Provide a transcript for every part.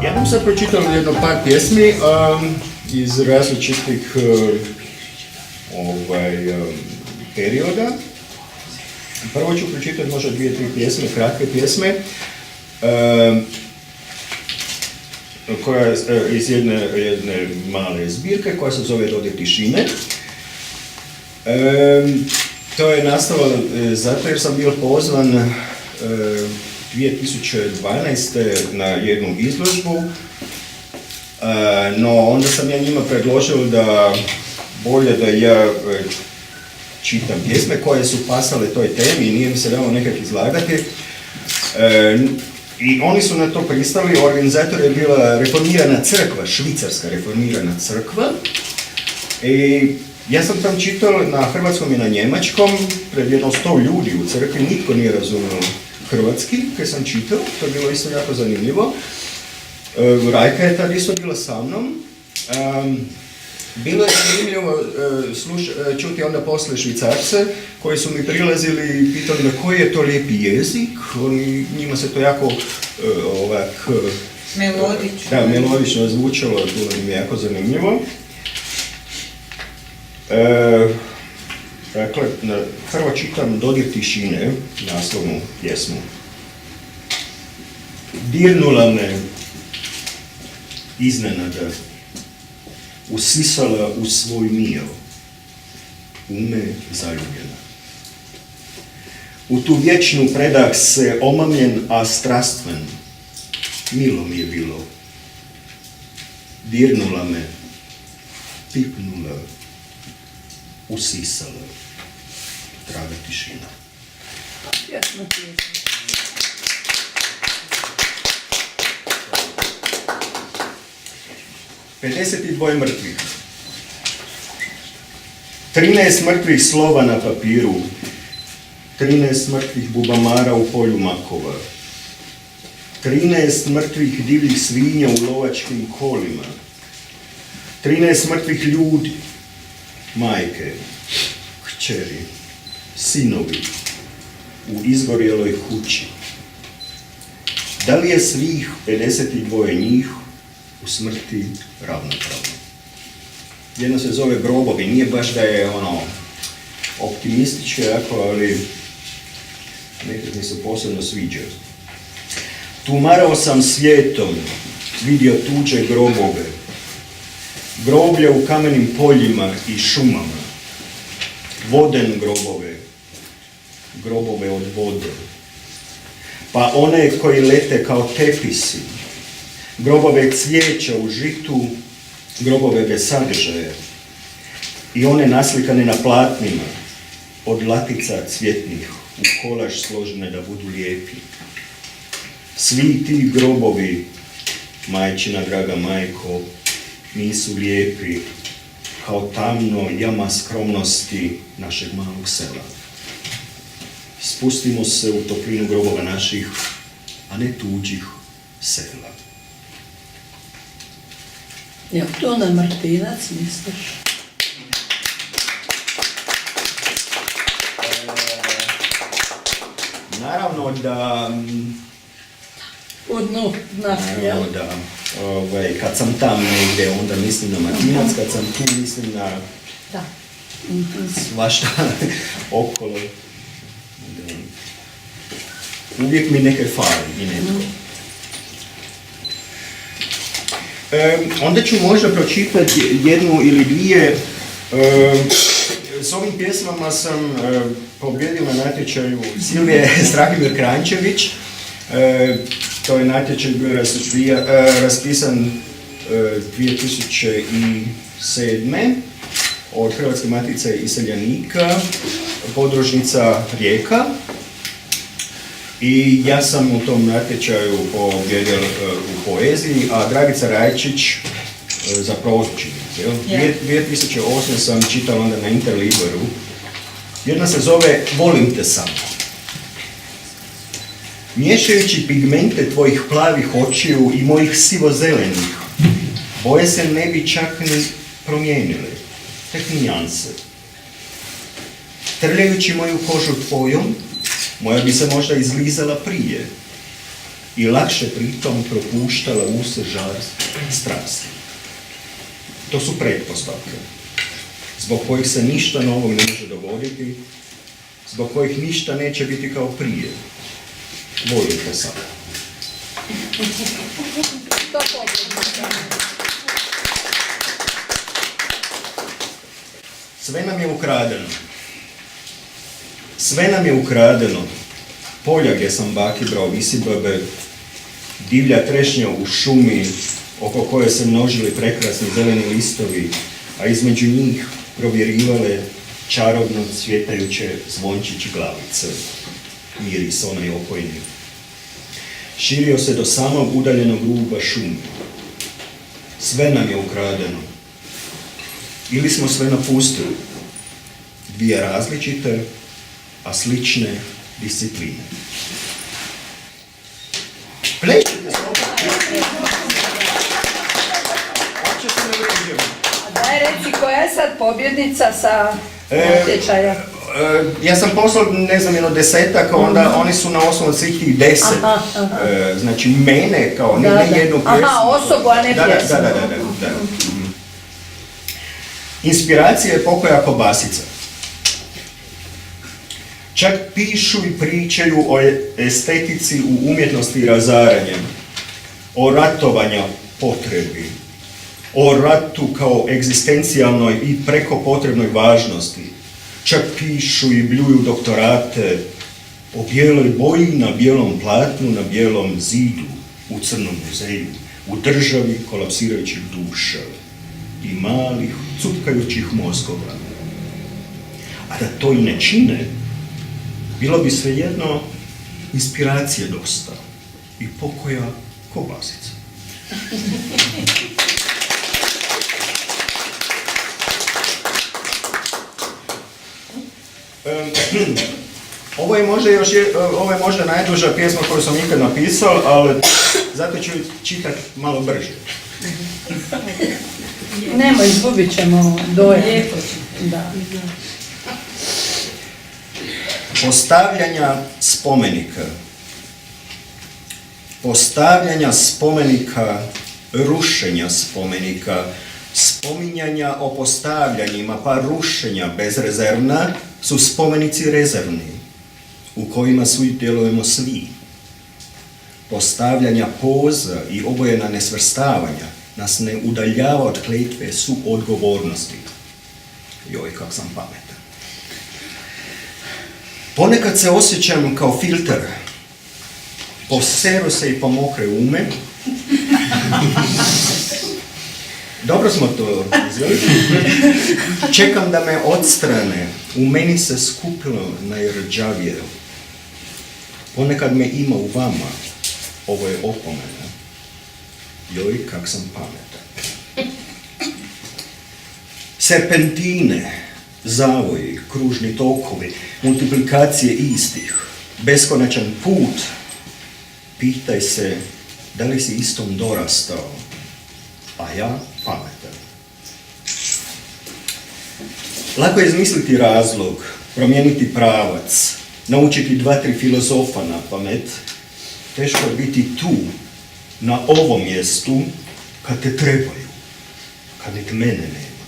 Ja bom sad pročitao jedno par pjesmi iz različitih perioda. Prvo ću pročitati možda 2-3 pjesme, kratke pjesme, koja je iz jedne male zbirke koja se zove Dodir tišine. To je nastalo zato jer sam bio pozvan 2012. na jednu izložbu, no onda sam ja njima predložio da bolje da ja čitam pjesme koje su pasale toj temi i nije mi se dalo nekak izlagati. I oni su na to pristali. Organizator je bila reformirana crkva, švicarska reformirana crkva. I ja sam tam čitao na hrvatskom i na njemačkom, pred jedno 100 ljudi u crkvi, nitko nije razumio hrvatski, kad sam čitao, to je bilo isto jako zanimljivo. Rajka je tad isto bila sa mnom. Bilo je zanimljivo čuti onda posle Švicarce koji su mi prilazili i pitali me koji je to lijepi jezik. Njima se to jako melodično zvučalo, bilo mi je jako zanimljivo. Dakle, prvo čitam Dodir tišine, naslovnu pjesmu. Dirnula me iznenada, usisala u svoj mio, u me zaljubljena. U tu vječnu predah se omamljen, a strastven, milo mi je bilo. Dirnula me, pipnula, usisala, traga tišina. Jasno pjesma. 52 mrtvih. 13 mrtvih slova na papiru. 13 mrtvih bubamara u polju makova. 13 mrtvih divljih svinja u lovačkim kolima. 13 mrtvih ljudi. Majke, kćeri, sinovi u izgorjeloj kući. Da li je svih 52 njih u smrti ravnopravno? Jedno se zove Grobovi, nije baš da je optimističko jako, ali nekad mi se posebno sviđa. Tumarao sam svijetom, vidio tuđe grobove, groblje u kamenim poljima i šumama, voden grobove, grobove od vode, pa one koji lete kao tepisi, grobove cvijeća u žitu, grobove bez sadržaja i one naslikane na platnima, od latica cvjetnih, u kolaž složene da budu lijepi. Svi ti grobovi, majčina draga majko, nisu lijepi kao tamno jama skromnosti našeg malog sela. Spustimo se u toplinu grobova naših, a ne tuđih sela. Ja, to na Martinac misliš? Naravno da... Naravno da. Kad sam tam negdje, onda mislim na Martinac, kad sam tu mislim na... Da. Svašta okolo. Uvijek mi neke fali i netko. Onda ću možda pročitati jednu ili dvije. S ovim pjesmama sam pobjedio na natječaju Silvije Strahimir Kranjčević. To je natječaj bio raspisan 2007. od Hrvatske matice iseljenika, podružnica Rijeka. I ja sam u tom natječaju pobjedio u poeziji, a Dragica Rajčić za prozu čini. 2008. sam čitao onda na Interliberu. Jedna se zove Volim te samo. Miješajući pigmente tvojih plavih očiju i mojih sivo-zelenih, boje se ne bi čak ni promijenile, tek nijanse. Trljajući moju kožu tvojom, moja bi se možda izlizala prije. i lakše pritom propuštala u se žar strasti. To su pretpostavke, zbog kojih se ništa novog ne može dogoditi, zbog kojih ništa neće biti kao prije. Volite sad. Sve nam je ukradeno. Sve nam je ukradeno. Polja gdje sam baki brao visibabe, divlja trešnja u šumi oko koje se množili prekrasni zeleni listovi, a između njih provjerivale čarobno cvjetajuće zvončić glavice. Miris onaj opojni. Širio se do samog udaljenog ruba šume. Sve nam je ukradeno. Ili smo sve napustili. Dvije različite, a slične discipline. Plešite se opet. Uopće se ne vređemo. A daj reci, koja je sad pobjednica sa natječaja? Ja sam poslao, ne znam, jedno 10-ak, onda oni su na osnovu svih tih 10. Znači, mene, kao, ne jednu pjesmu. Aha, osobu, a ne pjesmu. Da. Inspiracija je pokoja Kobasica. Čak pišu i pričaju o estetici u umjetnosti razaranja, o ratovanju potrebi, o ratu kao egzistencijalnoj i preko potrebnoj važnosti. Čak pišu i bljuju doktorate o bijeloj boji na bijelom platnu, na bijelom zidu, u Crnom muzeju, u državi kolapsirajućih duša i malih, cupkajućih mozgova. A da to i ne čine, bilo bi svejedno inspiracije dosta i pokoja Kobasica. Ovo je možda najduža pjesma koju sam ikad napisao, ali zato ću čitati malo brže. Nemo, izgubit ćemo dojam. Da. Postavljanja spomenika. Postavljanja spomenika, rušenja spomenika, spominjanja o postavljanjima pa rušenja bezrezervna su spomenici rezervni, u kojima sudjelujemo svi. Postavljanja poza i obojena nesvrstavanja nas ne udaljava od kletve suodgovornosti. Joj, kak sam pametan. Ponekad se osjećam kao filter. Poseru se i pomokre ume. Dobro smo to izveli. Čekam da me odstrane. U meni se skupilo najrđavije. Ponekad me ima u vama. Ovo je opomena. Joj, kak sam pametan. Serpentine, zavoji, kružni tokovi, multiplikacije istih, beskonačan put. Pitaj se da li si istom dorastao, a ja pametan. Lako je izmisliti razlog, promijeniti pravac, naučiti 2-3 filozofa na pamet. Teško je biti tu, na ovom mjestu, kad te trebaju, kad nek mene nema.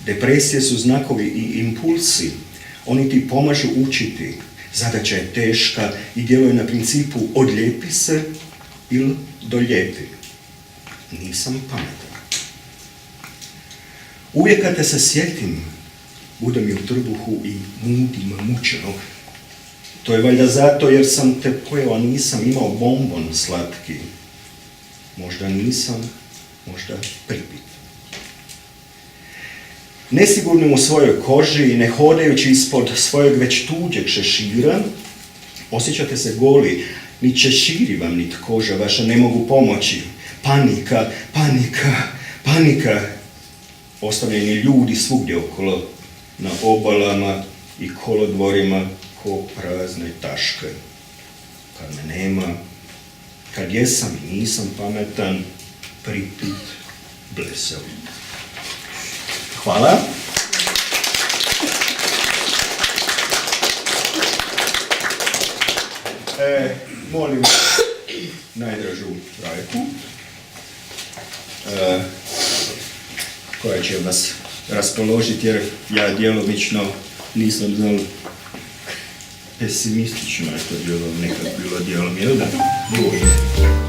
Depresije su znakovi i impulsi, oni ti pomažu učiti. Zadaća je teška i djeluje na principu odlijepi se ili doljepi. Nisam pametan. Uvijek kad te se sjetim, bude mi u trbuhu i mudim mučeno. To je valjda zato jer sam te pojeo, a nisam imao bombon slatki. Možda nisam, možda pripit. Nesigurnim u svojoj koži i ne hodajući ispod svojeg već tuđeg šešira, osjećate se goli, ni šeširi vam, nit koža vaša ne mogu pomoći. Panika, panika, panika. Ostavljeni ljudi svugdje okolo, na obalama i kolodvorima ko prazne taške. Kad me nema, kad jesam i nisam pametan, pripit, blesav. Hvala. Molim najdražu Rajku, koja će vas raspoložiti, jer ja djelomično nisam znal pesimistično je to bilo nekad bilo djelom, jel da? Bože.